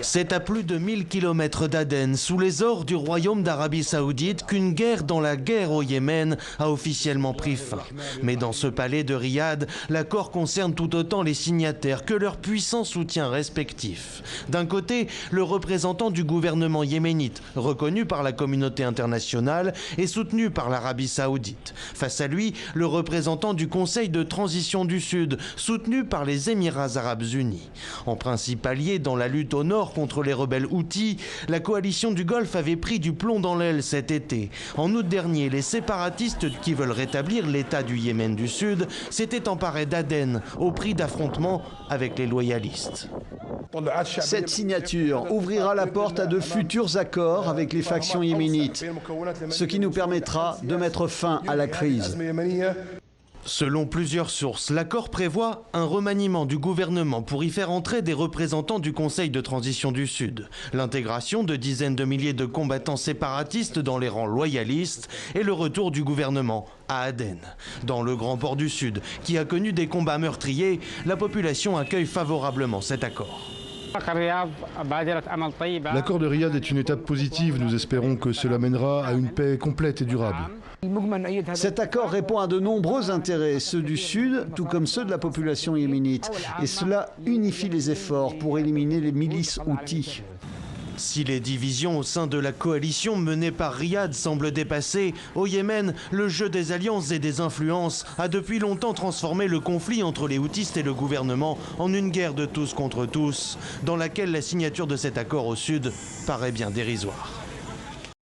C'est à plus de 1000 km d'Aden, sous les ors du royaume d'Arabie Saoudite, qu'une guerre dans la guerre au Yémen a officiellement pris fin. Mais dans ce palais de Riyad, l'accord concerne tout autant les signataires que leurs puissants soutiens respectifs. D'un côté, le représentant du gouvernement yéménite, reconnu par la communauté internationale et soutenu par l'Arabie Saoudite. Face à lui, le représentant du Conseil de transition du Sud, soutenu par les Émirats arabes unis. En principe allié dans la lutte au nord contre les rebelles houthis, la coalition du Golfe avait pris du plomb dans l'aile cet été. En août dernier, les séparatistes qui veulent rétablir l'État du Yémen du Sud s'étaient emparés d'Aden au prix d'affrontements avec les loyalistes. Cette signature ouvrira la porte à de futurs accords avec les factions yéménites, ce qui nous permettra de mettre fin à la crise. Selon plusieurs sources, l'accord prévoit un remaniement du gouvernement pour y faire entrer des représentants du Conseil de transition du Sud, l'intégration de dizaines de milliers de combattants séparatistes dans les rangs loyalistes et le retour du gouvernement à Aden. Dans le grand port du Sud, qui a connu des combats meurtriers, la population accueille favorablement cet accord. L'accord de Riyad est une étape positive. Nous espérons que cela mènera à une paix complète et durable. Cet accord répond à de nombreux intérêts, ceux du Sud, tout comme ceux de la population yéménite. Et cela unifie les efforts pour éliminer les milices houthis. Si les divisions au sein de la coalition menée par Riyad semblent dépassées, au Yémen, le jeu des alliances et des influences a depuis longtemps transformé le conflit entre les houthis et le gouvernement en une guerre de tous contre tous, dans laquelle la signature de cet accord au Sud paraît bien dérisoire.